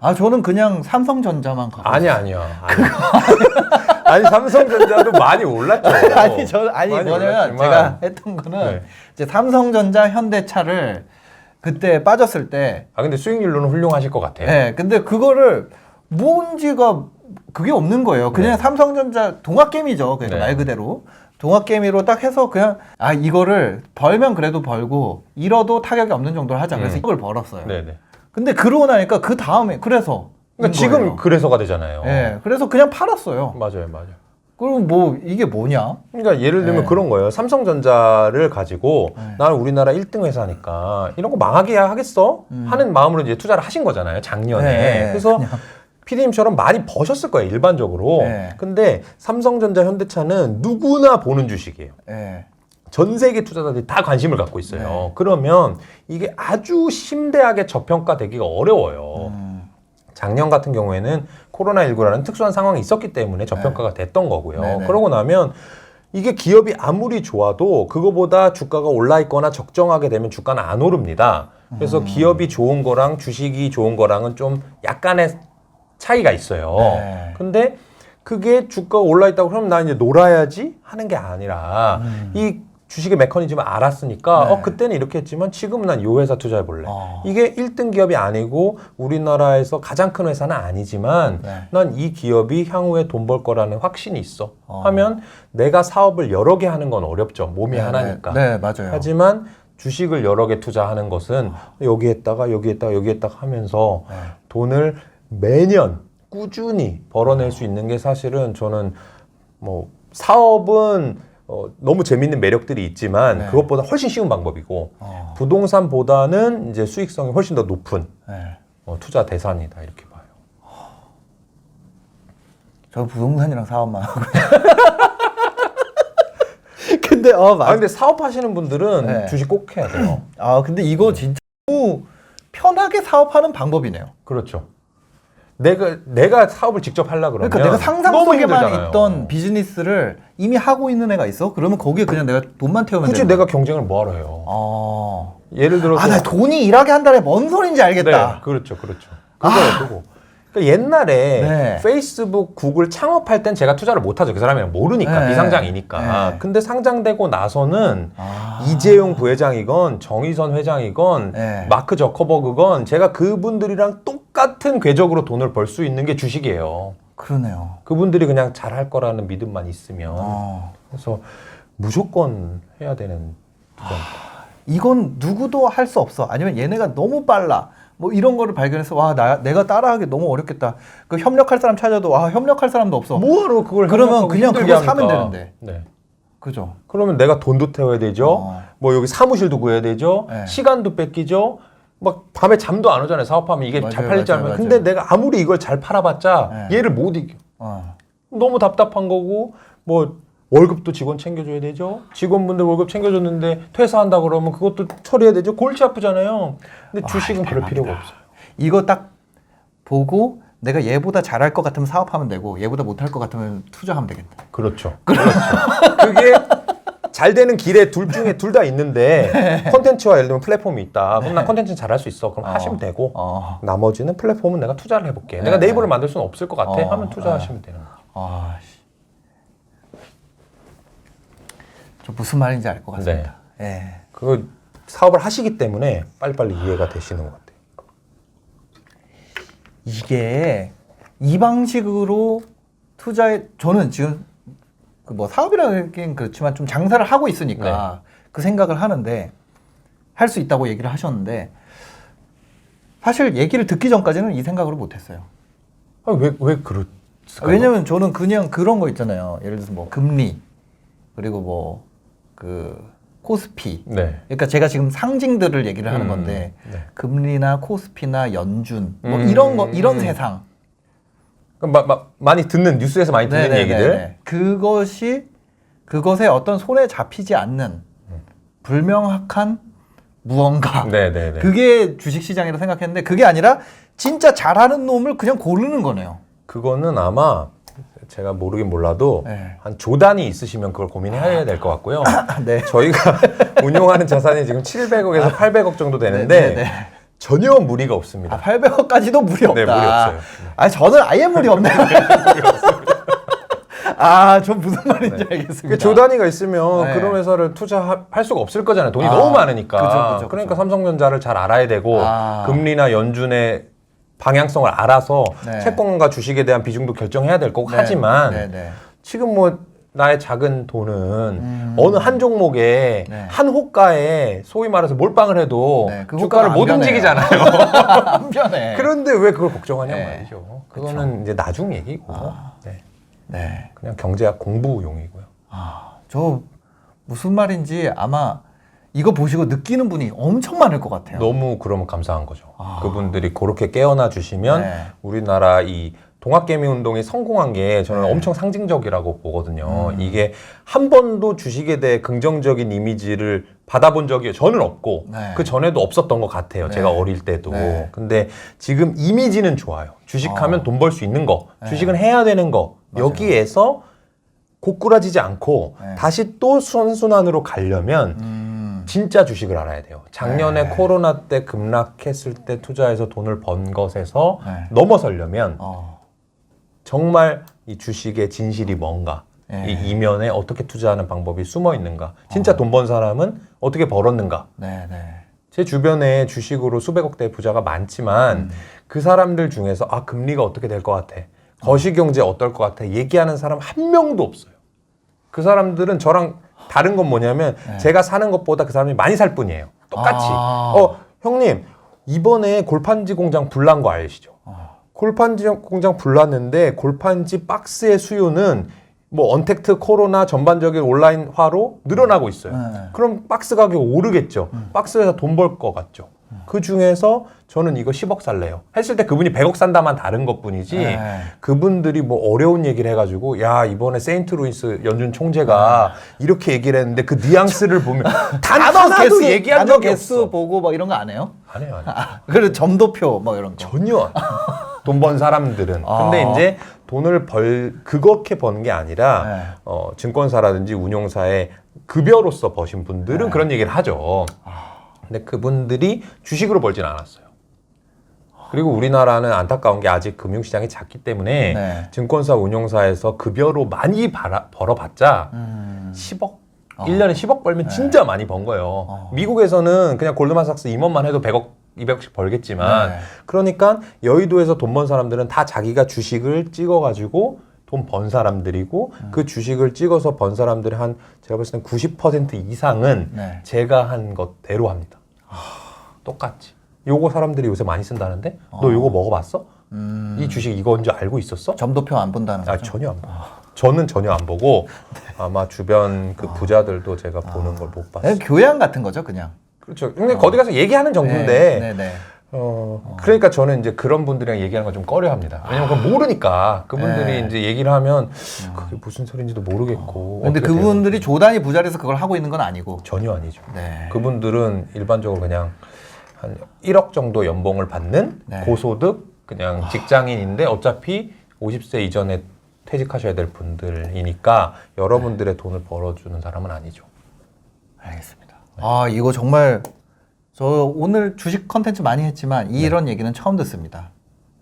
아, 저는 그냥 삼성전자만 가고. 아니야. 아니 삼성전자도 많이 올랐죠. 뭐냐면 올랐지만. 제가 했던 거는 네. 이제 삼성전자, 현대차를 그때 빠졌을 때. 아 근데 수익률로는 훌륭하실 것 같아요. 네, 근데 그거를 뭔지가 그게 없는 거예요. 그냥 네. 삼성전자 동학개미죠. 그러니까 네. 말 그대로. 동학개미로 딱 해서 그냥 이거를 벌면 그래도 벌고 잃어도 타격이 없는 정도로 하자. 그래서 이걸 벌었어요. 네네. 근데 그러고 나니까 그 다음에 그래서 그러니까 지금 그래서가 되잖아요. 네, 그래서 그냥 팔았어요. 맞아요. 그럼 뭐 이게 뭐냐? 그러니까 예를 들면 네. 그런 거예요. 삼성전자를 가지고 나는 우리나라 1등 회사니까 이런 거 망하게 하겠어? 하는 마음으로 이제 투자를 하신 거잖아요. 작년에. 네, 그래서 그냥. PD님처럼 많이 버셨을 거예요. 일반적으로. 네. 근데 삼성전자, 현대차는 누구나 보는 주식이에요. 네. 전 세계 투자자들이 다 관심을 갖고 있어요. 네. 그러면 이게 아주 심대하게 저평가되기가 어려워요. 작년 같은 경우에는 코로나19라는 특수한 상황이 있었기 때문에 저평가가 됐던 거고요. 네네. 그러고 나면 이게 기업이 아무리 좋아도 그거보다 주가가 올라 있거나 적정하게 되면 주가는 안 오릅니다. 그래서 기업이 좋은 거랑 주식이 좋은 거랑은 좀 약간의 차이가 있어요. 네. 근데 그게 주가가 올라 있다고 그러면 나 이제 놀아야지 하는 게 아니라 이 주식의 메커니즘을 알았으니까 네. 그때는 이렇게 했지만 지금은 난 이 회사 투자해 볼래. 이게 1등 기업이 아니고 우리나라에서 가장 큰 회사는 아니지만 네. 난 이 기업이 향후에 돈 벌 거라는 확신이 있어. 하면 내가 사업을 여러 개 하는 건 어렵죠. 몸이 하나니까. 네, 맞아요. 하지만 주식을 여러 개 투자하는 것은 여기 했다가 하면서 네. 돈을 매년 꾸준히 벌어낼 수 있는 게 사실은 저는 뭐 사업은 너무 재밌는 매력들이 있지만 네. 그것보다 훨씬 쉬운 방법이고 부동산보다는 이제 수익성이 훨씬 더 높은 네. 투자 대상이다 이렇게 봐요. 저 부동산이랑 사업만 하고. 근데 근데 사업하시는 분들은 네. 주식 꼭 해야 돼요. 근데 이거 진짜 너무 편하게 사업하는 방법이네요. 그렇죠. 내가 사업을 직접 하려고 그러면 그러니까 내가 상상 너무 속에만 힘들잖아요. 있던 비즈니스를 이미 하고 있는 애가 있어? 그러면 거기에 그냥 내가 돈만 태우면 굳이 되는 내가 경쟁을 뭐하러 해요. 거야. 예를 들어서 나 돈이 일하게 한다는 뭔 소린지 알겠다. 네, 그렇죠. 그거예요, 그거. 그러니까 옛날에 네. 페이스북, 구글 창업할 땐 제가 투자를 못하죠. 그 사람이랑 모르니까, 네. 비상장이니까. 네. 근데 상장되고 나서는 이재용 부회장이건 정의선 회장이건 네. 마크 저커버그건 제가 그분들이랑 똑같은 궤적으로 돈을 벌 수 있는 게 주식이에요. 그러네요. 그분들이 그냥 잘할 거라는 믿음만 있으면. 어. 그래서 무조건 해야 되는 투자입니다. 이건 누구도 할 수 없어. 아니면 얘네가 너무 빨라. 뭐 이런 거를 발견해서 내가 따라하기 너무 어렵겠다. 그 협력할 사람 찾아도 협력할 사람도 없어. 뭐하러 그걸 그러면 협력하고 그냥 힘들게 그거 사면 합니까? 되는데. 네. 그죠? 그러면 내가 돈도 태워야 되죠. 뭐 여기 사무실도 구해야 되죠. 네. 시간도 뺏기죠. 막 밤에 잠도 안 오잖아요. 사업하면 이게 잘 팔릴지 맞아요, 않으면. 맞아요. 근데 내가 아무리 이걸 잘 팔아봤자 네. 얘를 못 이겨. 어. 너무 답답한 거고 뭐 월급도 직원 챙겨줘야 되죠. 직원분들 월급 챙겨줬는데 퇴사한다 그러면 그것도 처리해야 되죠. 골치 아프잖아요. 근데 주식은 그럴 필요가 없어요. 이거 딱 보고 내가 얘보다 잘할 것 같으면 사업하면 되고 얘보다 못할 것 같으면 투자하면 되겠다. 그렇죠. 그게 잘 되는 길에 둘 중에 둘 다 있는데 컨텐츠와 예를 들면 플랫폼이 있다. 그럼 나 컨텐츠는 잘할 수 있어. 그럼 하시면 되고 나머지는 플랫폼은 내가 투자를 해볼게. 내가 네이버를 만들 수는 없을 것 같아. 하면 투자하시면 되는 거죠. 저 무슨 말인지 알 것 같습니다. 네. 그거 사업을 하시기 때문에 빨리빨리 이해가 되시는 것 같아요. 이게 이 방식으로 저는 지금 그 뭐 사업이라긴 그렇지만 좀 장사를 하고 있으니까 그 생각을 하는데 할 수 있다고 얘기를 하셨는데 사실 얘기를 듣기 전까지는 이 생각을 못했어요. 왜 그럴까요? 왜냐면 저는 그냥 그런 거 있잖아요. 예를 들어서 뭐 금리 그리고 뭐 그 코스피. 그러니까 제가 지금 상징들을 얘기를 하는 건데 금리나 코스피나 연준 뭐 이런 거 이런 세상. 많이 듣는 뉴스에서 많이 듣는 얘기들. 그것에 어떤 손에 잡히지 않는 불명확한 무언가. 그게 주식시장이라고 생각했는데 그게 아니라 진짜 잘하는 놈을 그냥 고르는 거네요. 그거는 아마 제가 모르긴 몰라도 한 조단이 있으시면 그걸 고민해야 될 것 같고요. 저희가 운용하는 자산이 지금 700억에서 800억 정도 되는데 전혀 무리가 없습니다. 800억까지도 무리 없다. 네, 무리 없어요. 아, 저는 아예 무리 없네요. 아, 저 무슨 말인지 알겠습니다. 조 단위가 있으면 네. 그런 회사를 투자할 수가 없을 거잖아요. 돈이 너무 많으니까. 그죠. 그러니까 삼성전자를 잘 알아야 되고 아. 금리나 연준의 방향성을 알아서 네. 채권과 주식에 대한 비중도 결정해야 될 거고 네. 하지만 네. 지금 뭐 나의 작은 돈은 어느 한 종목에 네. 한 호가에 소위 말해서 몰빵을 해도 네, 그 주가를 호가가 못 안 움직이잖아요. 안 변해. 그런데 왜 그걸 걱정하냐 네. 말이죠. 그거는 이제 나중 얘기고 네. 네. 그냥 경제학 공부용이고요. 아, 저 무슨 말인지 아마 이거 보시고 느끼는 분이 엄청 많을 것 같아요. 너무 그러면 감사한 거죠. 그분들이 그렇게 깨어나 주시면 네. 우리나라 이 동학개미 운동이 성공한 게 저는 엄청 상징적이라고 보거든요. 이게 한 번도 주식에 대해 긍정적인 이미지를 받아본 적이 저는 없고 네. 그 전에도 없었던 것 같아요. 네. 제가 어릴 때도. 네. 근데 지금 이미지는 좋아요. 주식하면 돈 벌 수 있는 거, 주식은 해야 되는 거 맞아요. 여기에서 고꾸라지지 않고 네. 다시 또 선순환으로 가려면 진짜 주식을 알아야 돼요. 작년에 네. 코로나 때 급락했을 때 투자해서 돈을 번 것에서 네. 넘어서려면 어. 정말 이 주식의 진실이 뭔가, 네. 이 이면에 어떻게 투자하는 방법이 숨어 있는가, 진짜 돈 번 사람은 어떻게 벌었는가. 네. 제 주변에 주식으로 수백억 대 부자가 많지만 그 사람들 중에서 아 금리가 어떻게 될 것 같아, 거시경제 어떨 것 같아 얘기하는 사람 한 명도 없어요. 그 사람들은 저랑 다른 건 뭐냐면 제가 사는 것보다 그 사람이 많이 살 뿐이에요. 똑같이. 형님 이번에 골판지 공장 불난 거 아시죠? 골판지 공장 불났는데 골판지 박스의 수요는 뭐 언택트 코로나 전반적인 온라인화로 늘어나고 있어요. 그럼 박스 가격 오르겠죠. 박스에서 돈 벌 것 같죠. 그 중에서 저는 이거 10억 살래요 했을 때 그분이 100억 산다만 다른 것뿐이지 그분들이 뭐 어려운 얘기를 해가지고 야 이번에 세인트루이스 연준 총재가 이렇게 얘기를 했는데 그 뉘앙스를 보면 단 하나도 얘기한 적이 개수 없어. 보고 막 이런 거 안 해요? 안 해요. 그리고 점도표 뭐 이런 거. 전혀 돈 번 사람들은. 근데 이제 돈을 그렇게 버는 게 아니라 증권사라든지 운용사의 급여로서 버신 분들은 그런 얘기를 하죠. 근데 그분들이 주식으로 벌진 않았어요. 그리고 우리나라는 안타까운 게 아직 금융시장이 작기 때문에 증권사 운용사에서 급여로 많이 벌어봤자 10억? 1년에 10억 벌면 진짜 많이 번 거예요. 미국에서는 그냥 골드만삭스 임원만 해도 100억, 200억씩 벌겠지만 그러니까 여의도에서 돈 번 사람들은 다 자기가 주식을 찍어가지고 돈 번 사람들이고 그 주식을 찍어서 번 사람들의 한 제가 봤을 땐 90% 이상은 제가 한 것대로 합니다. 똑같이. 요거 사람들이 요새 많이 쓴다는데 너 요거 먹어봤어? 이 주식 이건 줄 알고 있었어? 점도표 안 본다는 거죠? 전혀 안 봐요. 저는 전혀 안 보고 아마 주변 그 부자들도 제가 보는 걸 못 봤어요. 교양 같은 거죠, 그냥. 그렇죠. 근데 거기 가서 얘기하는 정도인데 네. 그러니까 저는 이제 그런 분들이랑 얘기하는 걸 좀 꺼려합니다. 왜냐면 그건 모르니까 그분들이 이제 얘기를 하면 그게 무슨 소리인지도 모르겠고. 근데 어떻게 그분들이 조단위 부자리에서 그걸 하고 있는 건 아니고. 전혀 아니죠. 네. 그분들은 일반적으로 그냥 한 1억 정도 연봉을 받는 고소득 그냥 직장인인데 어차피 50세 이전에 퇴직하셔야 될 분들이니까 여러분들의 돈을 벌어주는 사람은 아니죠. 알겠습니다. 아, 이거 정말 저 오늘 주식 컨텐츠 많이 했지만 이런 얘기는 처음 듣습니다.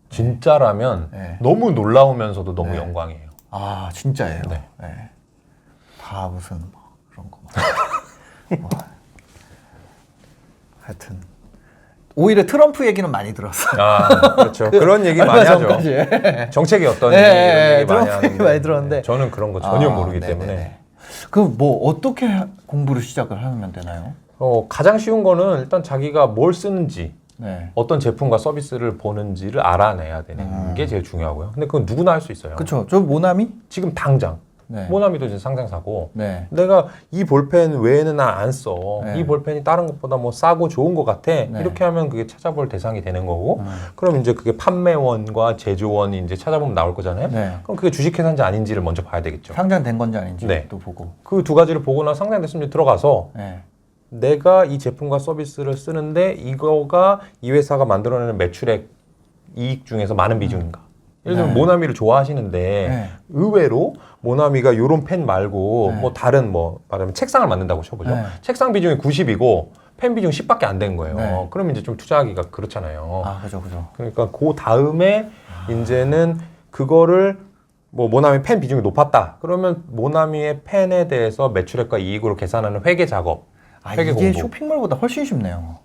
진짜라면 너무 놀라우면서도 너무 영광이에요. 아, 진짜예요. 네. 다 무슨 뭐 그런 거. 뭐. 하여튼 오히려 트럼프 얘기는 많이 들었어요. 아, 그렇죠. 그런 얘기 많이 하죠. 정책이 어떤지 이런 얘기 많이 하는데 많이 들었는데 저는 그런 거 전혀 모르기 때문에. 그럼 뭐 어떻게 공부를 시작을 하면 되나요? 가장 쉬운 거는 일단 자기가 뭘 쓰는지 네. 어떤 제품과 서비스를 보는지를 알아내야 되는 게 제일 중요하고요. 근데 그건 누구나 할 수 있어요. 그렇죠. 저 모나미? 지금 당장 네. 모나미도 이제 상장사고 네. 내가 이 볼펜 외에는 안 써. 네. 이 볼펜이 다른 것보다 뭐 싸고 좋은 것 같아. 이렇게 하면 그게 찾아볼 대상이 되는 거고 그럼 이제 그게 판매원과 제조원이 이제 찾아보면 나올 거잖아요. 네. 그럼 그게 주식회사인지 아닌지를 먼저 봐야 되겠죠. 상장된 건지 아닌지 네. 또 보고. 그 두 가지를 보고 나서 상장됐으면 들어가서 내가 이 제품과 서비스를 쓰는데 이거가 이 회사가 만들어내는 매출액 이익 중에서 많은 비중인가. 예를 들면 모나미를 좋아하시는데 의외로 모나미가 요런 펜 말고 뭐 다른 뭐 말하면 책상을 만든다고 쳐보죠. 책상 비중이 90이고 팬 비중 10밖에 안 된 거예요. 네. 그러면 이제 좀 투자하기가 그렇잖아요. 아, 그죠. 그러니까 그 다음에 이제는 그거를 뭐 모나미 팬 비중이 높았다. 그러면 모나미의 팬에 대해서 매출액과 이익으로 계산하는 회계 작업, 회계 이게 공부. 쇼핑몰보다 훨씬 쉽네요.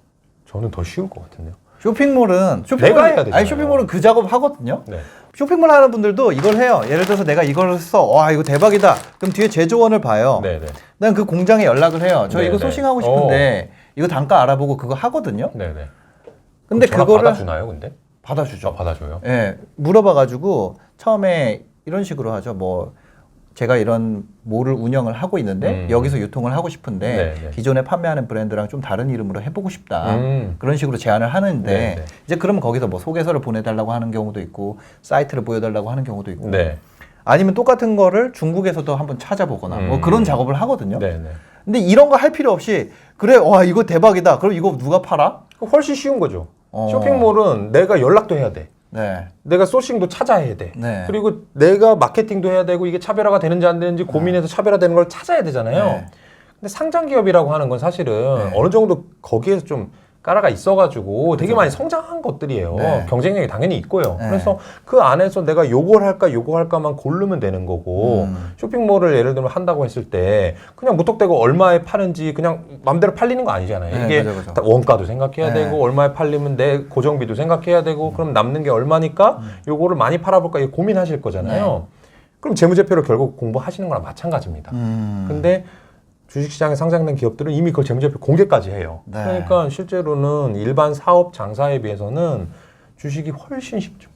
저는 더 쉬울 것 같은데요. 쇼핑몰은 내가 해야 되잖아요. 아니, 쇼핑몰은 그 작업 하거든요. 네. 쇼핑몰 하는 분들도 이걸 해요. 예를 들어서 내가 이걸 써. 와, 이거 대박이다. 그럼 뒤에 제조원을 봐요. 네네. 난 그 공장에 연락을 해요. 저 이거 네네. 소싱하고 싶은데 이거 단가 알아보고 그거 하거든요. 네네. 근데 전화 그거를 받아주나요, 근데? 받아주죠. 받아줘요. 예, 물어봐가지고 처음에 이런 식으로 하죠. 뭐 제가 이런 몰을 운영을 하고 있는데 여기서 유통을 하고 싶은데 네네. 기존에 판매하는 브랜드랑 좀 다른 이름으로 해보고 싶다. 음. 그런 식으로 제안을 하는데 네네. 이제 그러면 거기서 뭐 소개서를 보내달라고 하는 경우도 있고 사이트를 보여달라고 하는 경우도 있고 네. 아니면 똑같은 거를 중국에서도 한번 찾아보거나 뭐 그런 작업을 하거든요. 네네. 근데 이런 거 할 필요 없이 그래, 와 이거 대박이다. 그럼 이거 누가 팔아? 훨씬 쉬운 거죠. 어. 쇼핑몰은 내가 연락도 해야 돼. 네. 내가 소싱도 찾아야 돼. 네. 그리고 내가 마케팅도 해야 되고 이게 차별화가 되는지 안 되는지 고민해서 차별화되는 걸 찾아야 되잖아요. 네. 근데 상장 기업이라고 하는 건 사실은 어느 정도 거기에서 좀 까라가 있어가지고 되게 많이 성장한 것들이에요. 네. 경쟁력이 당연히 있고요. 네. 그래서 그 안에서 내가 요걸 할까 요거 할까만 고르면 되는 거고 쇼핑몰을 예를 들면 한다고 했을 때 그냥 무턱대고 얼마에 파는지 그냥 맘대로 팔리는 거 아니잖아요. 네, 이게 그죠. 다 원가도 생각해야 네. 되고 얼마에 팔리면 내 고정비도 생각해야 되고 그럼 남는 게 얼마니까 요거를 많이 팔아볼까 이거 고민하실 거잖아요. 그럼 재무제표를 결국 공부하시는 거랑 마찬가지입니다. 근데 주식시장에 상장된 기업들은 이미 그 재무제표 공개까지 해요. 네. 그러니까 실제로는 일반 사업 장사에 비해서는 주식이 훨씬 쉽죠.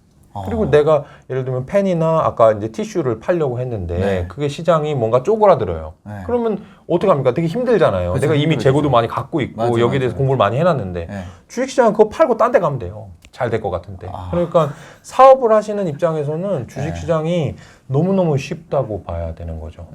그리고 내가 예를 들면 펜이나 아까 이제 티슈를 팔려고 했는데 네. 그게 시장이 뭔가 쪼그라들어요. 네. 그러면 어떻게 합니까? 되게 힘들잖아요. 그쵸, 내가 이미 힘들죠. 재고도 많이 갖고 있고 맞아, 여기에 대해서 맞아. 공부를 많이 해놨는데 네. 주식시장은 그거 팔고 딴 데 가면 돼요. 잘 될 것 같은데. 그러니까 사업을 하시는 입장에서는 주식시장이 너무너무 쉽다고 봐야 되는 거죠.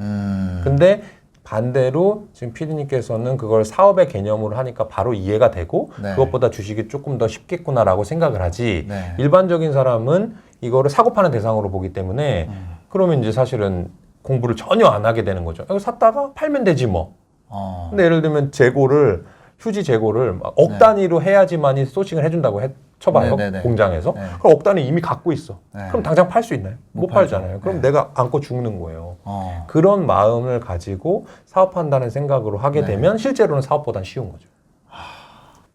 근데 반대로 지금 피디님께서는 그걸 사업의 개념으로 하니까 바로 이해가 되고 네. 그것보다 주식이 조금 더 쉽겠구나라고 생각을 하지 네. 일반적인 사람은 이거를 사고 파는 대상으로 보기 때문에 그러면 이제 사실은 공부를 전혀 안 하게 되는 거죠. 이거 샀다가 팔면 되지 뭐. 근데 예를 들면 재고를 휴지 재고를 막 억 네. 단위로 해야지만이 소싱을 해준다고 쳐봐요. 네네네. 공장에서. 네. 그럼 억 단위 이미 갖고 있어. 네. 그럼 당장 팔 수 있나요? 못 못 팔잖아요. 팔죠. 그럼 네. 내가 안고 죽는 거예요. 그런 마음을 가지고 사업한다는 생각으로 하게 네. 되면 실제로는 사업보단 쉬운 거죠.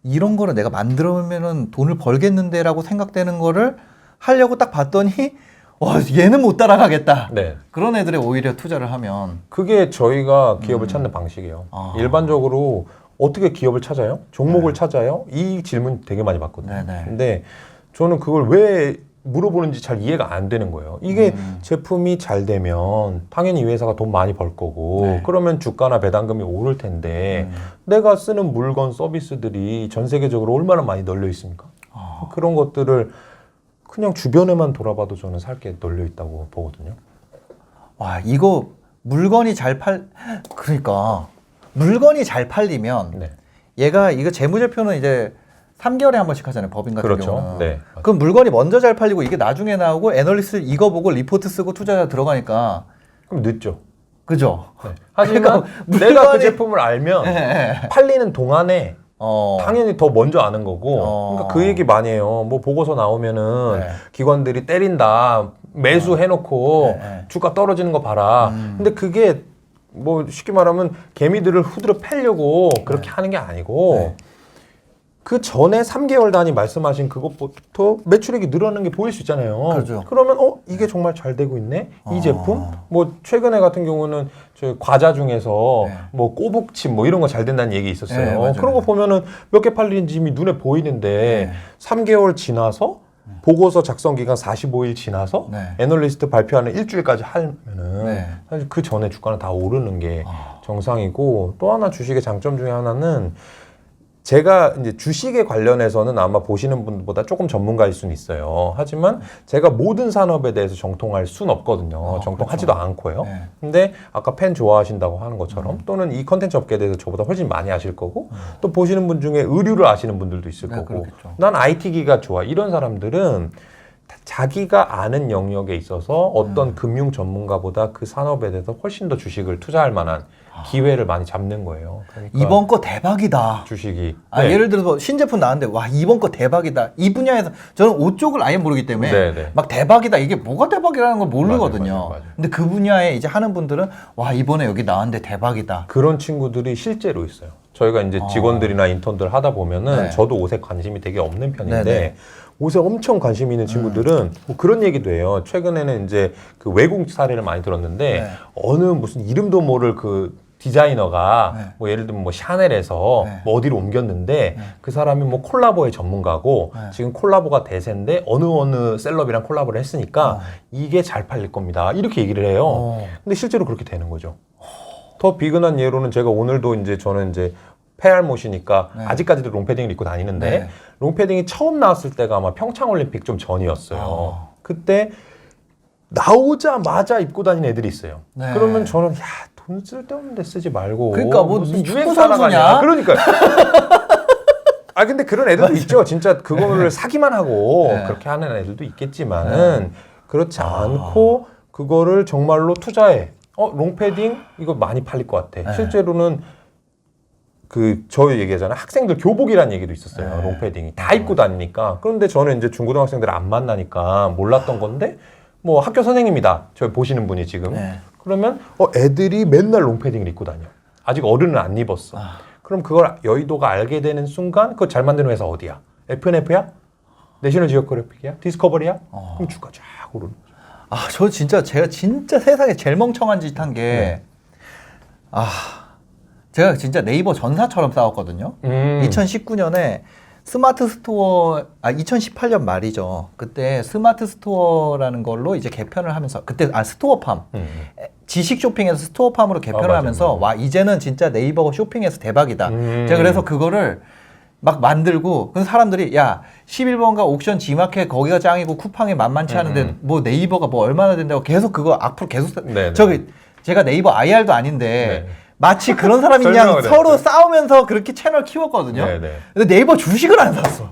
이런 거를 내가 만들면은 돈을 벌겠는데라고 생각되는 거를 하려고 딱 봤더니 와, 얘는 못 따라가겠다. 네. 그런 애들에 오히려 투자를 하면 그게 저희가 기업을 찾는 방식이에요. 아. 일반적으로 어떻게 기업을 찾아요? 종목을 찾아요? 이 질문 되게 많이 받거든요. 네네. 근데 저는 그걸 왜 물어보는지 잘 이해가 안 되는 거예요. 이게 제품이 잘 되면 당연히 이 회사가 돈 많이 벌 거고 네. 그러면 주가나 배당금이 오를 텐데 내가 쓰는 물건 서비스들이 전 세계적으로 얼마나 많이 널려 있습니까? 그런 것들을 그냥 주변에만 돌아봐도 저는 살 게 널려 있다고 보거든요. 와, 이거 물건이 그러니까 물건이 잘 팔리면 네. 얘가 이거 재무제표는 이제 3개월에 한 번씩 하잖아요. 법인 같은 그렇죠. 경우는. 네. 그럼 물건이 먼저 잘 팔리고 이게 나중에 나오고 애널리스트 이거 보고 리포트 쓰고 투자자 들어가니까 그럼 늦죠. 그죠? 네. 하지만 그러니까 내가 그 물건이- 제품을 알면 네. 팔리는 동안에 당연히 더 먼저 아는 거고 그러니까 그 얘기 많이 해요. 뭐 보고서 나오면은 네. 기관들이 때린다. 매수해놓고 네. 주가 떨어지는 거 봐라. 근데 그게 뭐 쉽게 말하면 개미들을 후드려 패려고 그렇게 하는 게 아니고 네. 그 전에 3개월 단위 말씀하신 그것부터 매출액이 늘어나는 게 보일 수 있잖아요. 그렇죠. 그러면 이게 정말 잘 되고 있네. 이 제품 뭐 최근에 같은 경우는 저 과자 중에서 네. 뭐 꼬북칩 뭐 이런 거 잘 된다는 얘기 있었어요. 네, 맞아요. 그런 거 보면은 몇 개 팔리는지 이미 눈에 보이는데 네. 3개월 지나서 보고서 작성 기간 45일 지나서 네. 애널리스트 발표하는 일주일까지 하면은 네. 사실 그 전에 주가는 다 오르는 게 정상이고 또 하나 주식의 장점 중에 하나는 제가 이제 주식에 관련해서는 아마 보시는 분보다 조금 전문가일 수는 있어요. 하지만 제가 모든 산업에 대해서 정통할 수는 없거든요. 정통하지도 않고요. 네. 근데 아까 펜 좋아하신다고 하는 것처럼 또는 이 컨텐츠 업계에 대해서 저보다 훨씬 많이 아실 거고 또 보시는 분 중에 의류를 아시는 분들도 있을 네, 거고 그렇겠죠. 난 IT기가 좋아. 이런 사람들은 자기가 아는 영역에 있어서 어떤 금융 전문가보다 그 산업에 대해서 훨씬 더 주식을 투자할 만한 기회를 많이 잡는 거예요. 그러니까 이번 거 대박이다. 주식이. 예를 들어서 신제품 나왔는데 와 이번 거 대박이다. 이 분야에서 저는 옷 쪽을 아예 모르기 때문에 네네. 막 대박이다. 이게 뭐가 대박이라는 걸 모르거든요. 맞아요. 근데 그 분야에 이제 하는 분들은 와 이번에 여기 나왔는데 대박이다. 그런 친구들이 실제로 있어요. 저희가 이제 직원들이나 인턴들 하다 보면은 네. 저도 옷에 관심이 되게 없는 편인데 네네. 옷에 엄청 관심 있는 친구들은 뭐 그런 얘기도 해요. 최근에는 이제 그 외국 사례를 많이 들었는데 네. 어느 무슨 이름도 모를 그 디자이너가 네. 뭐 예를 들면 뭐 샤넬에서 네. 뭐 어디로 옮겼는데 그 사람이 뭐 콜라보의 전문가고 네. 지금 콜라보가 대세인데 어느 셀럽이랑 콜라보를 했으니까 이게 잘 팔릴 겁니다. 이렇게 얘기를 해요. 근데 실제로 그렇게 되는 거죠. 더 비근한 예로는 제가 오늘도 이제 저는 이제 페알못이니까 네. 아직까지도 롱패딩을 입고 다니는데 네. 롱패딩이 처음 나왔을 때가 아마 평창올림픽 좀 전이었어요. 그때 나오자마자 입고 다니는 애들이 있어요. 네. 그러면 저는 야, 돈 쓸데없는 데 쓰지 말고 그러니까 뭐 무슨 축구 유행 선수냐? 따라가냐. 그러니까 근데 그런 애들도 있죠. 진짜 그거를 사기만 하고 네. 그렇게 하는 애들도 있겠지만은 그렇지 않고 그거를 정말로 투자해. 롱패딩 이거 많이 팔릴 것 같아. 네. 실제로는 그 저희 얘기하잖아요. 학생들 교복이라는 얘기도 있었어요. 네. 롱패딩이 다 입고 다니니까. 그런데 저는 이제 중고등학생들을 안 만나니까 몰랐던 건데 뭐 학교 선생님이다. 저희 보시는 분이 지금. 네. 그러면 애들이 맨날 롱패딩을 입고 다녀. 아직 어른은 안 입었어. 그럼 그걸 여의도가 알게 되는 순간 그거 잘 만드는 회사 어디야? FNF야? 내셔널 지오그래픽이야? 디스커버리야? 그럼 주가 쫙 오르는 거죠. 저 진짜 제가 진짜 세상에 제일 멍청한 짓 한 게 제가 진짜 네이버 전사처럼 싸웠거든요. 2019년에 스마트 스토어 2018년 말이죠. 그때 스마트 스토어라는 걸로 이제 개편을 하면서 그때 스토어팜 지식 쇼핑에서 스토어팜으로 개편을 맞아요, 하면서 맞아요. 와 이제는 진짜 네이버가 쇼핑에서 대박이다. 제가 그래서 그거를 막 만들고 그 사람들이 야 11번가 옥션 G마켓 거기가 짱이고 쿠팡이 만만치 않은데 뭐 네이버가 뭐 얼마나 된다고 계속 그거 앞으로 계속 네네. 저기 제가 네이버 IR도 아닌데 네. 마치 그런 사람이 그냥 설명을 서로 했어요. 싸우면서 그렇게 채널 키웠거든요. 네네. 근데 네이버 주식을 안 샀어.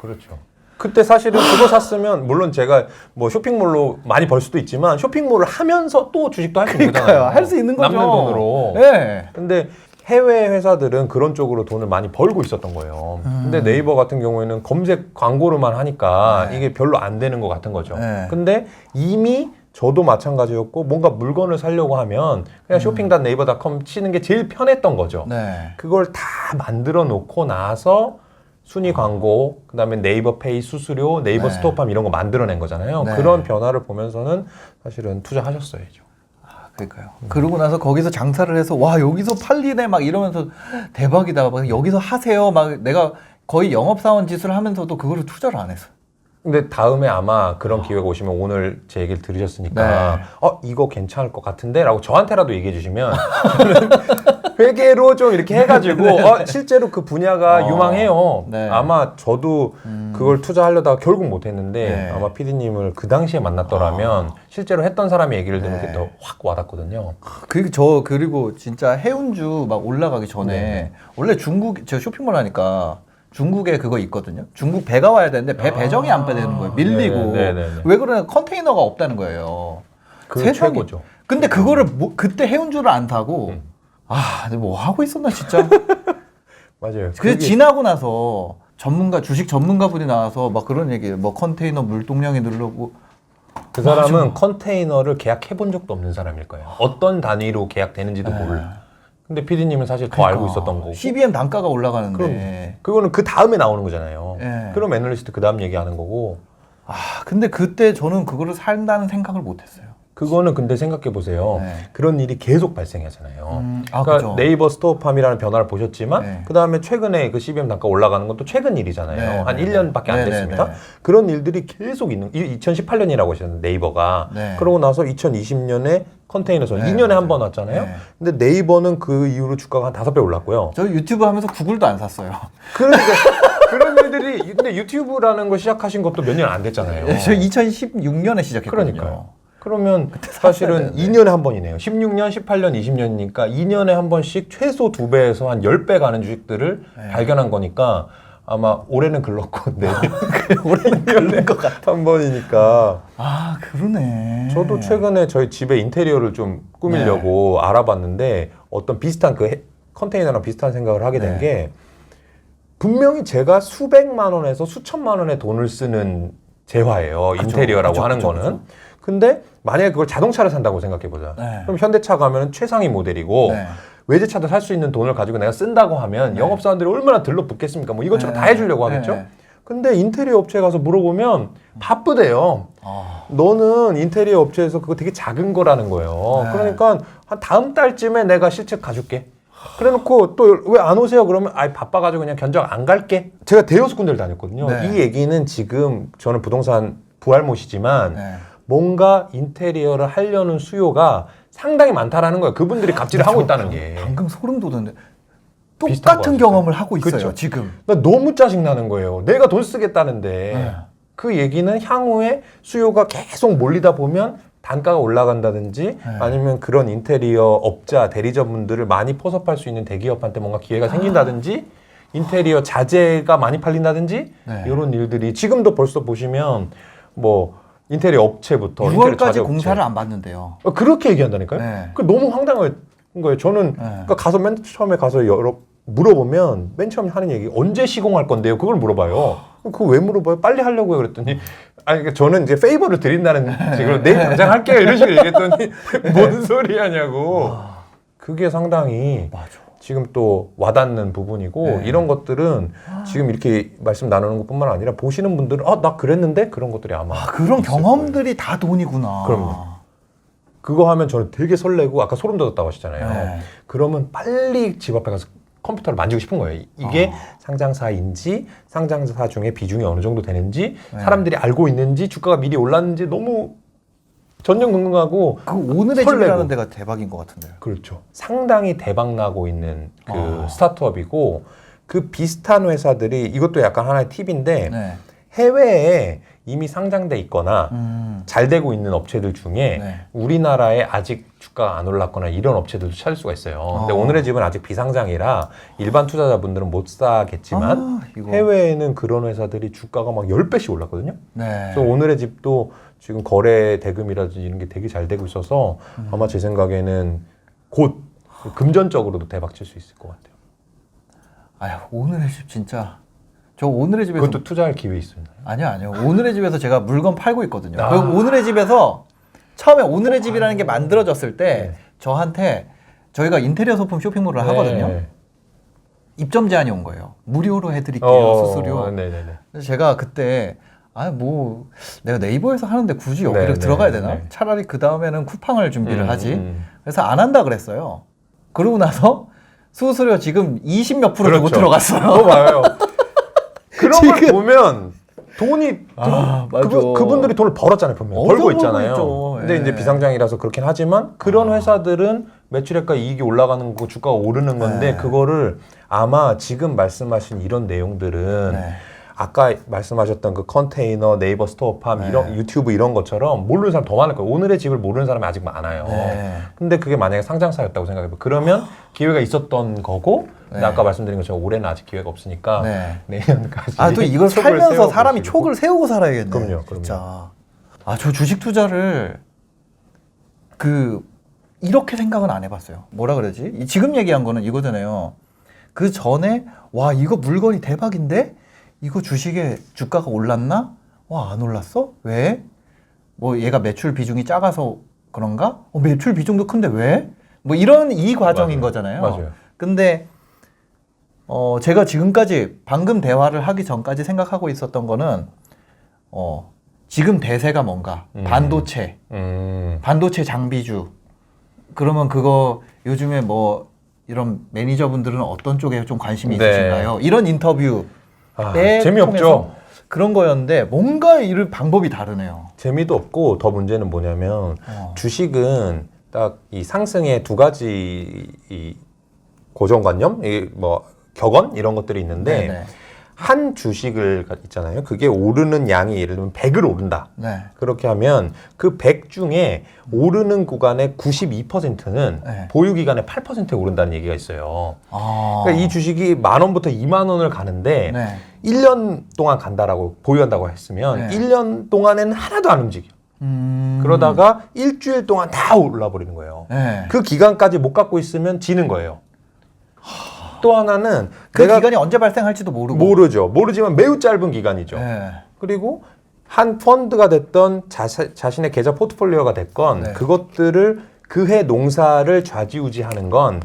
그렇죠. 그때 사실은 그거 샀으면 물론 제가 뭐 쇼핑몰로 많이 벌 수도 있지만 쇼핑몰을 하면서 또 주식도 할 수 있는 거잖아요. 그러니까요. 할 수 있는 거죠. 남는 돈으로. 네. 근데 해외 회사들은 그런 쪽으로 돈을 많이 벌고 있었던 거예요. 근데 네이버 같은 경우에는 검색 광고로만 하니까 네. 이게 별로 안 되는 것 같은 거죠. 네. 근데 이미 저도 마찬가지였고 뭔가 물건을 사려고 하면 그냥 쇼핑.네이버.com 치는 게 제일 편했던 거죠. 네. 그걸 다 만들어 놓고 나서 순위 광고, 그다음에 네이버 페이 수수료, 네이버 네. 스토어팜 이런 거 만들어낸 거잖아요. 네. 그런 변화를 보면서는 사실은 투자하셨어야죠. 그러니까요. 그러고 나서 거기서 장사를 해서 와 여기서 팔리네 막 이러면서 대박이다. 막 여기서 하세요. 막 내가 거의 영업사원 짓을 하면서도 그거를 투자를 안 했어. 근데 다음에 아마 그런 기회가 오시면 오늘 제 얘기를 들으셨으니까 이거 괜찮을 것 같은데 라고 저한테라도 얘기해 주시면 저는 회계로 좀 이렇게 해가지고 실제로 그 분야가 유망해요. 네. 아마 저도 그걸 투자하려다가 결국 못했는데 네. 아마 PD님을 그 당시에 만났더라면 실제로 했던 사람의 얘기를 들으면 네. 더 확 와닿거든요. 그리고 진짜 해운주 막 올라가기 전에 원래 중국 제가 쇼핑몰 하니까 중국에 그거 있거든요. 중국 배가 와야 되는데 배 배정이 안 되는 거예요. 밀리고. 네. 왜 그러냐? 컨테이너가 없다는 거예요. 그 세상에. 최고죠. 근데 그거를 그때 해운주를 안 타고 근데 뭐 하고 있었나 진짜. 맞아요. 그래서 지나고 나서 주식 전문가분이 나와서 막 그런 얘기, 뭐 컨테이너 물동량이 늘고. 그 사람은 컨테이너를 계약해 본 적도 없는 사람일 거예요. 어떤 단위로 계약되는지도 몰라. 근데 PD님은 사실 더 알고 있었던 거고. CBM 단가가 올라가는데. 그거는 그 다음에 나오는 거잖아요. 네. 그럼 애널리스트 그 다음 얘기하는 거고. 근데 그때 저는 그거를 산다는 생각을 못 했어요. 그거는 근데 생각해 보세요. 네. 그런 일이 계속 발생하잖아요. 그러니까 그죠. 네이버 스토어팜이라는 변화를 보셨지만 네. 그 다음에 최근에 그 CBM 단가 올라가는 것도 최근 일이잖아요. 네, 한 네, 1년밖에 안 네, 됐습니다. 네, 네. 그런 일들이 계속 있는 2018년이라고 하셨는데 네이버가 네. 그러고 나서 2020년에 컨테이너선 네, 2년에 한 번 왔잖아요. 네. 근데 네이버는 그 이후로 주가가 한 5배 올랐고요. 저 유튜브 하면서 구글도 안 샀어요. 그러니까 그런 일들이 근데 유튜브라는 걸 시작하신 것도 몇 년 안 됐잖아요. 저 2016년에 시작했거든요. 그러니까요. 그러면 사실은 2년에 한 번이네요. 16년, 18년, 20년이니까 2년에 한 번씩 최소 2배에서 한 10배 가는 주식들을 발견한 거니까 아마 올해는 글렀고 내년 올해는 글른 것 같아. 한 번이니까. 아 그러네. 저도 최근에 저희 집의 인테리어를 좀 꾸미려고 알아봤는데 어떤 비슷한 컨테이너랑 비슷한 생각을 하게 된 게 분명히 제가 수백만 원에서 수천만 원의 돈을 쓰는 재화예요. 그쵸, 인테리어라고 그쵸, 하는 그쵸, 거는. 그쵸. 근데 만약에 그걸 자동차를 산다고 생각해보자. 그럼 현대차 가면 최상위 모델이고 외제차도 살 수 있는 돈을 가지고 내가 쓴다고 하면 영업사원들이 얼마나 들러붙겠습니까? 뭐 이것저것 다 해주려고 하겠죠? 근데 인테리어 업체에 가서 물어보면 바쁘대요. 너는 인테리어 업체에서 그거 되게 작은 거라는 거예요. 그러니까 한 다음 달쯤에 내가 실측 가줄게. 그래놓고 또 왜 안 오세요? 그러면 아이 바빠가지고 그냥 견적 안 갈게. 제가 대여섯 군데를 다녔거든요. 이 얘기는 지금 저는 부동산 부활못이지만 뭔가 인테리어를 하려는 수요가 상당히 많다라는 거예요. 그분들이 갑질을 하고 있다는 게. 방금 소름 돋았는데 비슷한 똑같은 거 경험을 하고 있어요. 그쵸? 지금. 나 너무 짜증나는 거예요. 내가 돈 쓰겠다는데 그 얘기는 향후에 수요가 계속 몰리다 보면 단가가 올라간다든지 아니면 그런 인테리어 업자 대리점분들을 많이 포섭할 수 있는 대기업한테 뭔가 기회가 생긴다든지 인테리어 자재가 많이 팔린다든지 이런 일들이 지금도 벌써 보시면 뭐 인테리어 업체부터 6월까지 공사를 안 받는데요. 그렇게 얘기한다니까요. 그 너무 황당한 거예요. 저는 그러니까 가서 맨 처음에 가서 물어보면 맨 처음에 하는 얘기 언제 시공할 건데요? 그걸 물어봐요. 그거 왜 물어봐요? 빨리 하려고요. 그랬더니 아니 그러니까 저는 이제 페이버를 드린다는 식으로 내일 당장 할게요. 이런 식으로 얘기했더니 뭔 소리 하냐고. 그게 상당히 지금 또 와닿는 부분이고 이런 것들은 지금 이렇게 말씀 나누는 것뿐만 아니라 보시는 분들은 나 그랬는데 그런 것들이 아마 그런 경험들이 다 돈이구나. 그럼요. 그거 하면 저는 되게 설레고 아까 소름 돋았다고 하셨잖아요. 그러면 빨리 집 앞에 가서 컴퓨터를 만지고 싶은 거예요. 이게 상장사인지 상장사 중에 비중이 어느 정도 되는지 사람들이 알고 있는지 주가가 미리 올랐는지 너무 전전긍긍하고 그 오늘의 설레고. 집이라는 데가 대박인 것 같은데요. 그렇죠. 상당히 대박 나고 있는 그 스타트업이고 그 비슷한 회사들이 이것도 약간 하나의 팁인데 해외에 이미 상장돼 있거나 잘 되고 있는 업체들 중에 우리나라에 아직 주가가 안 올랐거나 이런 업체들도 찾을 수가 있어요. 근데 오늘의 집은 아직 비상장이라 일반 투자자분들은 못 사겠지만 해외에는 그런 회사들이 주가가 막 10배씩 올랐거든요. 그래서 오늘의 집도 지금 거래 대금이라든지 이런 게 되게 잘 되고 있어서 아마 제 생각에는 곧 금전적으로도 대박 칠 수 있을 것 같아요. 아유, 오늘의 집 진짜 저 오늘의 집에서 그것도 투자할 기회 있습니다. 아니요. 오늘의 집에서 제가 물건 팔고 있거든요. 그리고 오늘의 집에서 처음에 오늘의 집이라는 게 만들어졌을 때 저한테 저희가 인테리어 소품 쇼핑몰을 하거든요. 입점 제안이 온 거예요. 무료로 해드릴게요, 수수료. 그래서 제가 그때 내가 네이버에서 하는데 굳이 여기를 들어가야 되나? 차라리 그 다음에는 쿠팡을 준비를 하지. 그래서 안 한다 그랬어요. 그러고 나서 수수료 지금 20몇 프로 주고 들어갔어요. 봐요. 그런 걸 보면 돈이 그분들이 돈을 벌었잖아요. 분명히 벌고 있잖아요. 근데 이제 비상장이라서 그렇긴 하지만 그런 회사들은 매출액과 이익이 올라가는 거 주가가 오르는 건데 그거를 아마 지금 말씀하신 이런 내용들은 아까 말씀하셨던 그 컨테이너, 네이버 스토어팜, 이런 유튜브 이런 것처럼 모르는 사람 더 많을 거예요. 오늘의 집을 모르는 사람이 아직 많아요. 근데 그게 만약에 상장사였다고 생각해봐요. 그러면 기회가 있었던 거고 근데 아까 말씀드린 것처럼 올해는 아직 기회가 없으니까 내년까지 또 이걸 살면서 사람이 촉을 세우고 살아야겠네. 그럼요. 진짜. 저 주식 투자를 이렇게 생각은 안 해봤어요. 뭐라 그러지? 지금 얘기한 거는 이거잖아요. 그 전에 이거 물건이 대박인데 이거 주식의 주가가 올랐나? 안 올랐어? 왜? 얘가 매출 비중이 작아서 그런가? 매출 비중도 큰데 왜? 이런 이 과정인 거잖아요. 맞아요. 근데 제가 지금까지 방금 대화를 하기 전까지 생각하고 있었던 거는 지금 대세가 뭔가 반도체 장비주 그러면 그거 요즘에 이런 매니저분들은 어떤 쪽에 좀 관심이 있으신가요? 이런 인터뷰 재미없죠. 그런 거였는데 뭔가 이럴 방법이 다르네요. 재미도 없고 더 문제는 뭐냐면 주식은 딱 이 상승의 두 가지 이 고정관념, 격언 이런 것들이 있는데 한 주식을 있잖아요. 그게 오르는 양이 예를 들면 100을 오른다. 네. 그렇게 하면 그 100 중에 오르는 구간의 92%는 네. 보유 기간의 8%에 오른다는 얘기가 있어요. 아. 그러니까 이 주식이 10,000원부터 20,000원을 가는데 네. 1년 동안 간다라고 보유한다고 했으면 네. 1년 동안에는 하나도 안 움직여. 그러다가 일주일 동안 다 올라버리는 거예요. 네. 그 기간까지 못 갖고 있으면 지는 거예요. 또 하나는 그 내가 기간이 언제 발생할지도 모르고. 모르죠. 모르지만 매우 짧은 기간이죠. 네. 그리고 한 펀드가 됐던 자신의 계좌 포트폴리오가 됐건 네. 그것들을 그해 농사를 좌지우지하는 건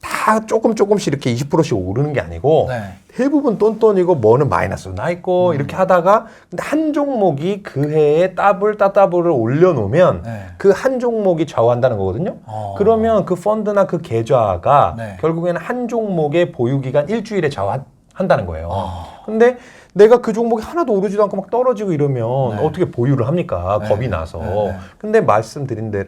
다 조금씩 이렇게 20%씩 오르는 게 아니고 네. 대부분 똔똔이고 뭐는 마이너스로 나 있고 이렇게 하다가 근데 한 종목이 그 해에 따블을 올려놓으면 네. 그 한 종목이 좌우한다는 거거든요. 그러면 그 펀드나 그 계좌가 네. 결국에는 한 종목의 보유기간 일주일에 좌우한다는 거예요. 근데 내가 그 종목이 하나도 오르지도 않고 막 떨어지고 이러면 네. 어떻게 보유를 합니까? 네. 겁이 나서. 네. 근데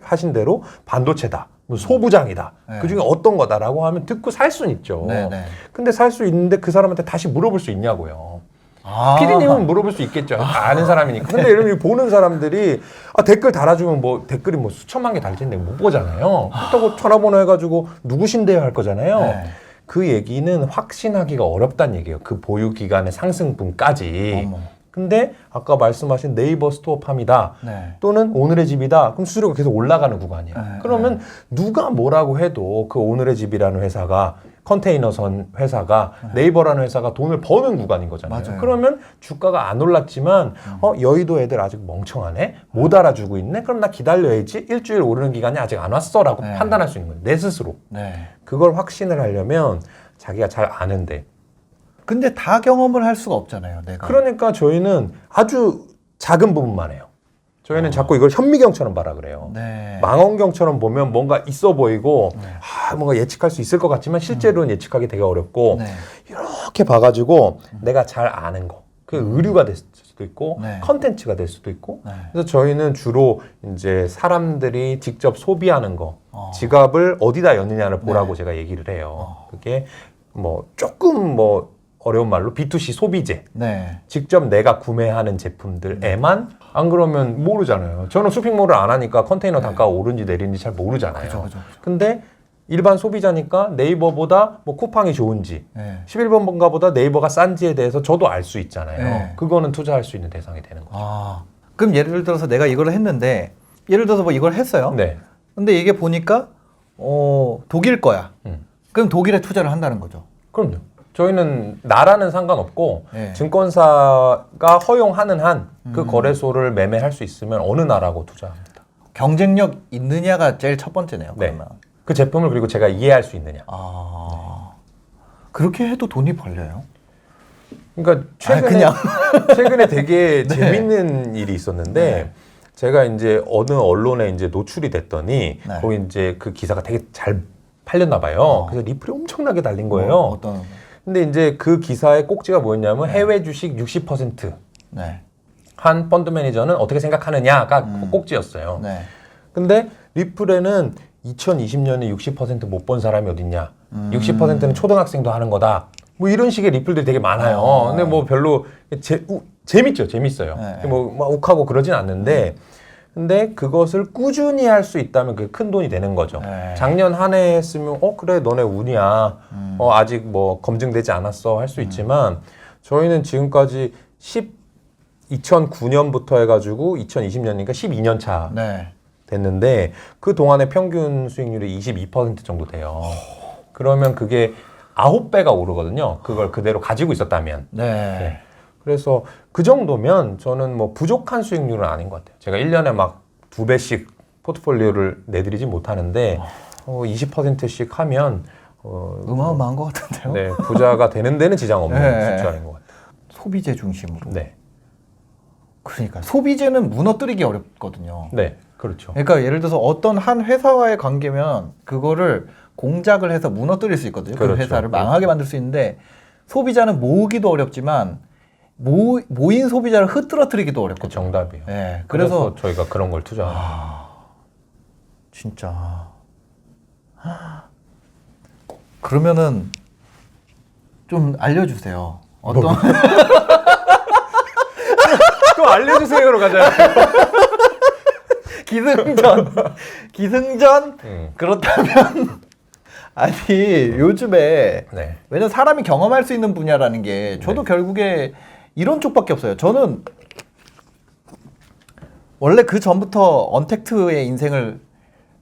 하신 대로 반도체다. 뭐 소부장이다. 네. 그 중에 어떤 거다라고 하면 듣고 살 수는 있죠. 네, 네. 근데 살 수 있는데 그 사람한테 다시 물어볼 수 있냐고요. 아. 피디님은 물어볼 수 있겠죠. 아는 사람이니까. 근데 이런 보는 사람들이 댓글 달아주면 뭐 댓글이 뭐 수천만 개 달릴 텐데 못 보잖아요. 그렇다고 전화번호 해가지고 누구신데요 할 거잖아요. 네. 그 얘기는 확신하기가 어렵다는 얘기예요. 그 보유 기간의 상승분까지. 어머. 근데 아까 말씀하신 네이버 스토어팜이다. 네. 또는 오늘의 집이다. 그럼 수수료가 계속 올라가는 구간이에요. 네, 그러면 누가 뭐라고 해도 그 오늘의 집이라는 회사가 컨테이너선 회사가 네이버라는 회사가 돈을 버는 구간인 거잖아요. 맞아요. 그러면 주가가 안 올랐지만 여의도 애들 아직 멍청하네? 못 알아주고 있네? 그럼 나 기다려야지. 일주일 오르는 기간이 아직 안 왔어라고 네. 판단할 수 있는 거예요. 내 스스로. 네. 그걸 확신을 하려면 자기가 잘 아는데. 근데 다 경험을 할 수가 없잖아요, 내가. 그러니까 저희는 아주 작은 부분만 해요. 저희는 자꾸 이걸 현미경처럼 봐라 그래요. 네. 망원경처럼 보면 뭔가 있어 보이고 뭔가 예측할 수 있을 것 같지만 실제로는 예측하기 되게 어렵고 네. 이렇게 봐가지고 내가 잘 아는 거. 그 의류가 될 수도 있고 네. 컨텐츠가 될 수도 있고 네. 그래서 저희는 주로 이제 사람들이 직접 소비하는 거 지갑을 어디다 였느냐를 보라고 제가 얘기를 해요. 그게 뭐 조금 뭐 어려운 말로 B2C 소비재 네. 직접 내가 구매하는 제품들에만 안 그러면 모르잖아요. 저는 쇼핑몰을 안 하니까 컨테이너 단가가 오른지 내리는지 잘 모르잖아요. 그죠. 근데 일반 소비자니까 네이버보다 뭐 쿠팡이 좋은지 네. 11번가보다 네이버가 싼지에 대해서 저도 알 수 있잖아요. 네. 그거는 투자할 수 있는 대상이 되는 거죠. 아. 그럼 예를 들어서 내가 이걸 했는데, 예를 들어서 뭐 이걸 했어요. 네. 근데 이게 보니까, 독일 거야. 음. 그럼 독일에 투자를 한다는 거죠. 그럼요. 저희는 나라는 상관없고 네. 증권사가 허용하는 한 그 거래소를 매매할 수 있으면 어느 나라고 투자합니다. 경쟁력 있느냐가 제일 첫 번째네요. 네. 그러면. 그 제품을 그리고 제가 이해할 수 있느냐. 아. 그렇게 해도 돈이 벌려요? 그러니까 최근에 되게 재밌는 일이 있었는데 네. 제가 이제 어느 언론에 이제 노출이 됐더니 네. 거기 이제 그 기사가 되게 잘 팔렸나 봐요. 그래서 리플이 엄청나게 달린 거예요. 어떤? 근데 이제 그 기사의 꼭지가 뭐였냐면 해외 주식 60% 네. 한 펀드 매니저는 어떻게 생각하느냐가 꼭지였어요. 네. 근데 리플에는 2020년에 60% 못 본 사람이 어딨냐. 60%는 초등학생도 하는 거다. 뭐 이런 식의 리플들이 되게 많아요. 근데 뭐 별로 재밌죠. 재밌어요. 네. 뭐 막 욱하고 그러진 않는데 근데 그것을 꾸준히 할 수 있다면 그게 큰 돈이 되는 거죠. 네. 작년 한 해 했으면 그래 너네 운이야. 아직 뭐 검증되지 않았어 할 수 있지만 저희는 지금까지 2009년부터 해가지고 2020년이니까 12년 차 네. 됐는데 그 동안의 평균 수익률이 22% 정도 돼요. 그러면 그게 9배가 오르거든요. 그걸 그대로 가지고 있었다면. 네. 그래서 그 정도면 저는 뭐 부족한 수익률은 아닌 것 같아요. 제가 1년에 막 2배씩 포트폴리오를 내드리지 못하는데 20%씩 하면 어마어마한 것 같은데요? 네, 부자가 되는 데는 지장 없는 네. 숫자인 것 같아요. 소비재 중심으로. 네. 그러니까 소비재는 무너뜨리기 어렵거든요. 네, 그렇죠. 그러니까 예를 들어서 어떤 한 회사와의 관계면 그거를 공작을 해서 무너뜨릴 수 있거든요. 그 그렇죠. 회사를 망하게 만들 수 있는데 소비자는 모으기도 어렵지만 모인 소비자를 흐트러뜨리기도 그 어렵거든요. 정답이에요. 네, 그래서 저희가 그런 걸 투자하는 거예요. 진짜. 그러면은 좀 알려주세요. 어떤 또 알려주세요로 가자. 기승전 그렇다면 아니 요즘에 네. 왜냐면 사람이 경험할 수 있는 분야라는 게 저도 결국에 이런 쪽밖에 없어요. 저는 원래 그 전부터 언택트의 인생을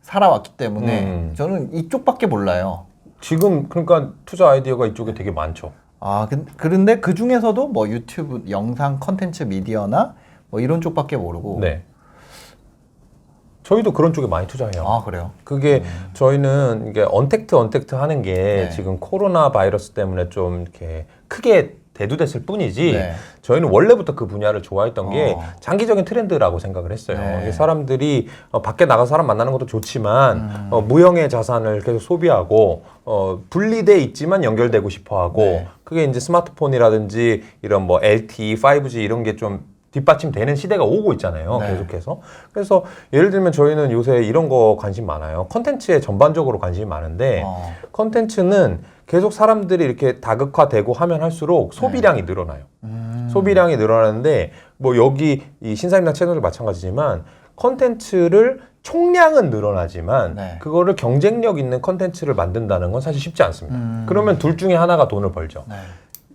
살아왔기 때문에 저는 이쪽밖에 몰라요. 지금 그러니까 투자 아이디어가 이쪽에 되게 많죠. 아, 그런데 그 중에서도 뭐 유튜브 영상 컨텐츠 미디어나 뭐 이런 쪽밖에 모르고. 네. 저희도 그런 쪽에 많이 투자해요. 아, 그래요? 그게 저희는 이게 언택트 하는 게 네. 지금 코로나 바이러스 때문에 좀 이렇게 크게 대두됐을 뿐이지 네. 저희는 원래부터 그 분야를 좋아했던 게 장기적인 트렌드라고 생각을 했어요. 네. 이게 사람들이 밖에 나가서 사람 만나는 것도 좋지만 무형의 자산을 계속 소비하고 분리돼 있지만 연결되고 싶어하고 네. 그게 이제 스마트폰이라든지 이런 뭐 LTE, 5G 이런 게 좀 뒷받침되는 시대가 오고 있잖아요. 네. 계속해서. 그래서 예를 들면 저희는 요새 이런 거 관심 많아요. 컨텐츠에 전반적으로 관심이 많은데 컨텐츠는 계속 사람들이 이렇게 다극화되고 하면 할수록 소비량이 늘어나요. 소비량이 늘어나는데 뭐 여기 이 신사임당 채널도 마찬가지지만 컨텐츠를 총량은 늘어나지만 네. 그거를 경쟁력 있는 컨텐츠를 만든다는 건 사실 쉽지 않습니다. 그러면 둘 중에 하나가 돈을 벌죠. 네.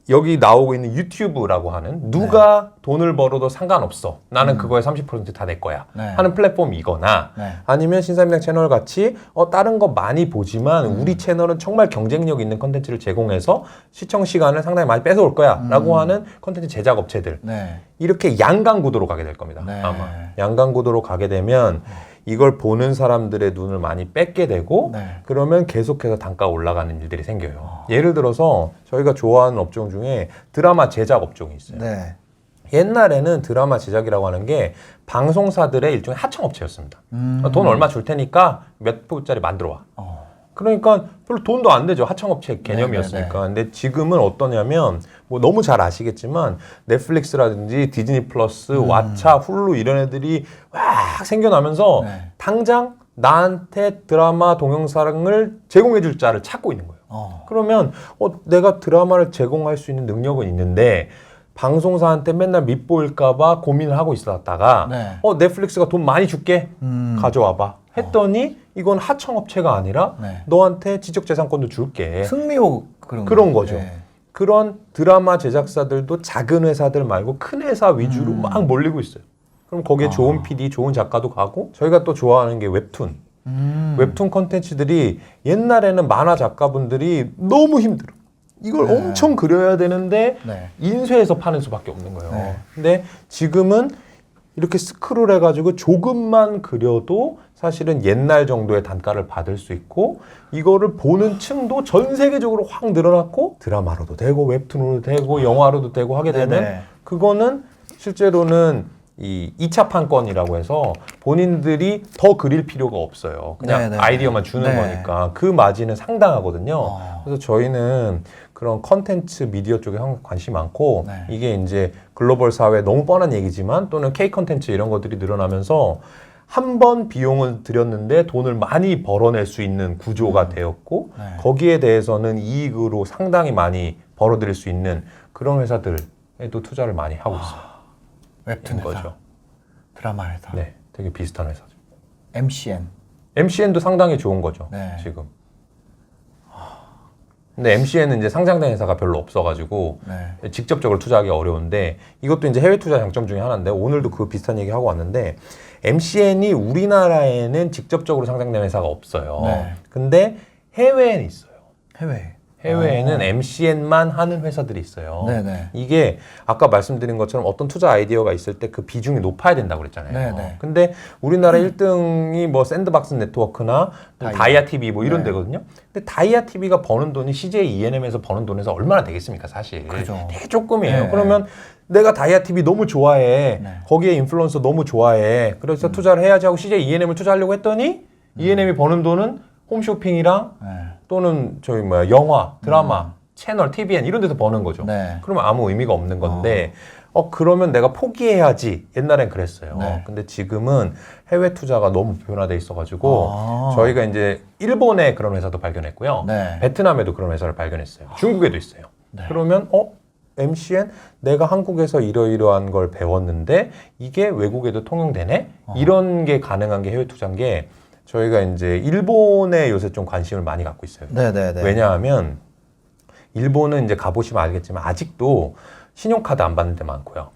여기 나오고 있는 유튜브라고 하는 누가 돈을 벌어도 상관없어. 나는 그거에 30% 다 내 거야. 네. 하는 플랫폼이거나 네. 아니면 신사임당 채널 같이 다른 거 많이 보지만 우리 채널은 정말 경쟁력 있는 컨텐츠를 제공해서 시청 시간을 상당히 많이 뺏어올 거야 라고 하는 컨텐츠 제작 업체들. 네. 이렇게 양강 구도로 가게 될 겁니다. 네. 아마. 양강 구도로 가게 되면 이걸 보는 사람들의 눈을 많이 뺏게 되고 네. 그러면 계속해서 단가가 올라가는 일들이 생겨요. 예를 들어서 저희가 좋아하는 업종 중에 드라마 제작 업종이 있어요. 네. 옛날에는 드라마 제작이라고 하는 게 방송사들의 일종의 하청업체였습니다. 돈 얼마 줄 테니까 몇 부짜리 만들어 와. 그러니까 별로 돈도 안 되죠. 하청업체 개념이었으니까. 근데 지금은 어떠냐면 뭐 너무 잘 아시겠지만 넷플릭스라든지 디즈니 플러스, 왓챠, 훌루 이런 애들이 와 생겨나면서 네. 당장 나한테 드라마 동영상을 제공해 줄 자를 찾고 있는 거예요. 그러면 내가 드라마를 제공할 수 있는 능력은 있는데 방송사한테 맨날 밉보일까봐 고민을 하고 있었다가 네. 넷플릭스가 돈 많이 줄게 가져와봐 했더니 이건 하청업체가 아니라 네. 너한테 지적재산권도 줄게 승리호 그런 거죠. 네. 그런 드라마 제작사들도 작은 회사들 말고 큰 회사 위주로 막 몰리고 있어요. 그럼 거기에 좋은 PD, 좋은 작가도 가고 저희가 또 좋아하는 게 웹툰. 웹툰 콘텐츠들이 옛날에는 만화 작가분들이 너무 힘들어. 이걸 네. 엄청 그려야 되는데 네. 인쇄해서 파는 수밖에 없는 거예요. 네. 근데 지금은 이렇게 스크롤 해가지고 조금만 그려도 사실은 옛날 정도의 단가를 받을 수 있고 이거를 보는 층도 전 세계적으로 확 늘어났고 드라마로도 되고 웹툰으로도 되고 영화로도 되고 하게 되면 네네. 그거는 실제로는 이 2차 판권이라고 해서 본인들이 더 그릴 필요가 없어요. 그냥 네네. 아이디어만 주는 네. 거니까 그 마진은 상당하거든요. 그래서 저희는 그런 컨텐츠 미디어 쪽에 관심이 많고 네. 이게 이제 글로벌 사회에 너무 뻔한 얘기지만 또는 K 컨텐츠 이런 것들이 늘어나면서 한 번 비용을 들였는데 돈을 많이 벌어낼 수 있는 구조가 되었고 네. 거기에 대해서는 이익으로 상당히 많이 벌어들일 수 있는 그런 회사들에도 투자를 많이 하고 있어요. 웹툰 회사, 거죠. 드라마 회사, 네, 되게 비슷한 회사죠. MCN. MCN도 상당히 좋은 거죠. 네. 지금. 근데 MCN은 이제 상장된 회사가 별로 없어가지고 네. 직접적으로 투자하기 어려운데 이것도 이제 해외 투자 장점 중에 하나인데 오늘도 그 비슷한 얘기 하고 왔는데 MCN이 우리나라에는 직접적으로 상장된 회사가 없어요. 네. 근데 해외에는 있어요. 해외. 해외에는 MCN만 하는 회사들이 있어요. 네네. 이게 아까 말씀드린 것처럼 어떤 투자 아이디어가 있을 때 그 비중이 높아야 된다고 그랬잖아요. 네네. 근데 우리나라 1등이 뭐 샌드박스 네트워크나 다이아 TV 뭐 이런 네. 데거든요. 근데 다이아 TV가 버는 돈이 CJ ENM에서 버는 돈에서 얼마나 되겠습니까, 사실. 그죠. 되게 조금이에요. 네. 그러면 내가 다이아 TV 너무 좋아해. 네. 거기에 인플루언서 너무 좋아해. 그래서 투자를 해야지 하고 CJ ENM을 투자하려고 했더니 ENM이 버는 돈은 홈쇼핑이랑 네. 또는 저희 영화, 드라마, 채널, TVN 이런 데서 버는 거죠. 네. 그러면 아무 의미가 없는 건데 그러면 내가 포기해야지. 옛날엔 그랬어요. 네. 근데 지금은 해외 투자가 너무 변화돼 있어가지고 저희가 이제 일본에 그런 회사도 발견했고요. 네. 베트남에도 그런 회사를 발견했어요. 중국에도 있어요. 네. 그러면 MCN 내가 한국에서 이러이러한 걸 배웠는데 이게 외국에도 통용되네? 이런 게 가능한 게 해외 투자인 게 저희가 이제 일본에 요새 좀 관심을 많이 갖고 있어요. 네네네. 왜냐하면 일본은 이제 가보시면 알겠지만 아직도 신용카드 안 받는 데 많고요.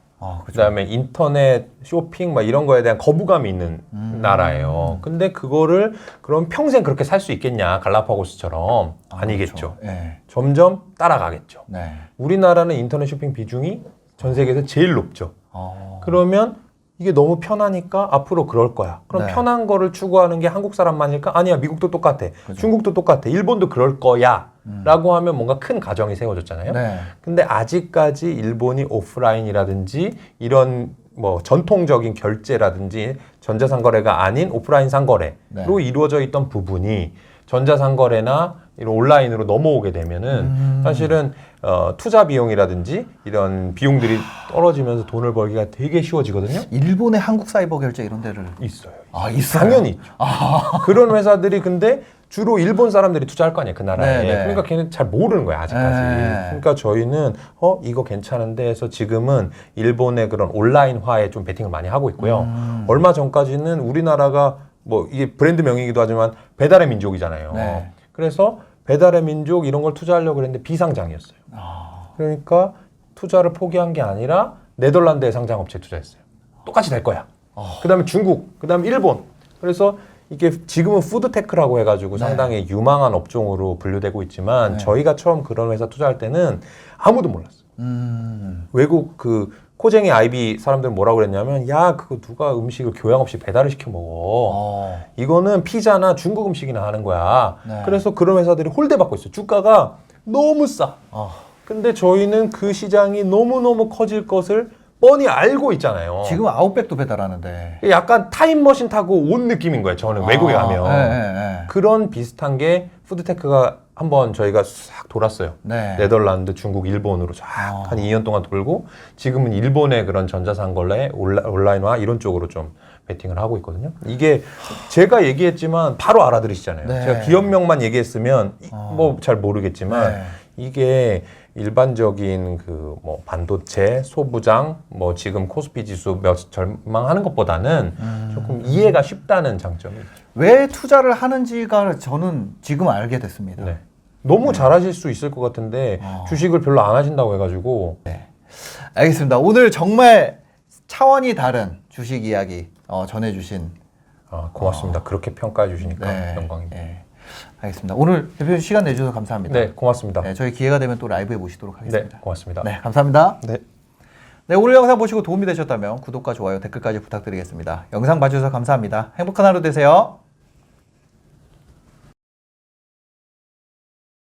그다음에 인터넷 쇼핑 막 이런 거에 대한 거부감이 있는 나라예요. 근데 그거를 그럼 평생 그렇게 살 수 있겠냐? 갈라파고스처럼 아니겠죠. 그렇죠. 네. 점점 따라가겠죠. 네. 우리나라는 인터넷 쇼핑 비중이 전 세계에서 제일 높죠. 그러면 이게 너무 편하니까 앞으로 그럴 거야. 그럼 네. 편한 거를 추구하는 게 한국 사람만일까? 아니야, 미국도 똑같아. 중국도 똑같아. 일본도 그럴 거야. 라고 하면 뭔가 큰 가정이 세워졌잖아요. 네. 근데 아직까지 일본이 오프라인이라든지 이런 뭐 전통적인 결제라든지 전자상거래가 아닌 오프라인 상거래로 네. 이루어져 있던 부분이 전자상거래나 이런 온라인으로 넘어오게 되면은 사실은 투자 비용이라든지 이런 비용들이 떨어지면서 돈을 벌기가 되게 쉬워지거든요. 일본의 한국 사이버 결제 이런 데를 있어요. 있어요. 당연히 있죠. 그런 회사들이 근데 주로 일본 사람들이 투자할 거 아니에요, 그 나라에. 네, 네. 그러니까 걔는 잘 모르는 거야, 아직까지. 네. 그러니까 저희는 이거 괜찮은데 해서 지금은 일본의 그런 온라인화에 좀 베팅을 많이 하고 있고요. 얼마 전까지는 우리나라가 뭐 이게 브랜드 명이기도 하지만 배달의 민족이잖아요. 네. 그래서 배달의 민족 이런 걸 투자하려고 그랬는데 비상장이었어요. 그러니까 투자를 포기한 게 아니라 네덜란드의 상장업체에 투자했어요. 똑같이 될 거야. 그다음에 중국, 그다음에 일본. 그래서 이게 지금은 푸드테크라고 해가지고 네. 상당히 유망한 업종으로 분류되고 있지만 네. 저희가 처음 그런 회사 투자할 때는 아무도 몰랐어요. 외국 그 코쟁이 IB 사람들은 뭐라고 그랬냐면 야 그거 누가 음식을 교양 없이 배달을 시켜 먹어. 이거는 피자나 중국 음식이나 하는 거야. 네. 그래서 그런 회사들이 홀대받고 있어요. 주가가 너무 싸. 근데 저희는 그 시장이 너무너무 커질 것을 뻔히 알고 있잖아요. 지금 아웃백도 배달하는데. 약간 타임머신 타고 온 느낌인 거예요. 저는 외국에 가면. 네. 그런 비슷한 게 푸드테크가 한번 저희가 싹 돌았어요. 네. 네덜란드, 중국, 일본으로 쫙 한 2년 동안 돌고 지금은 일본의 그런 전자상거래, 온라인화 이런 쪽으로 좀 베팅을 하고 있거든요. 이게 제가 얘기했지만 바로 알아들으시잖아요. 네. 제가 기업명만 얘기했으면 뭐 잘 모르겠지만 네. 이게 일반적인 그 뭐 반도체, 소부장, 뭐 지금 코스피 지수 몇 절망하는 것보다는 조금 이해가 쉽다는 장점이 있죠. 왜 투자를 하는지가 저는 지금 알게 됐습니다. 네. 너무 잘하실 수 있을 것 같은데 주식을 별로 안 하신다고 해가지고 알겠습니다. 오늘 정말 차원이 다른 주식 이야기 전해주신. 고맙습니다. 그렇게 평가해 주시니까 네. 영광입니다. 네. 알겠습니다. 오늘 대표님 시간 내주셔서 감사합니다. 네, 고맙습니다. 네, 저희 기회가 되면 또 라이브에 모시도록 네, 하겠습니다. 고맙습니다. 네, 감사합니다. 네. 네, 오늘 영상 보시고 도움이 되셨다면 구독과 좋아요, 댓글까지 부탁드리겠습니다. 영상 봐주셔서 감사합니다. 행복한 하루 되세요.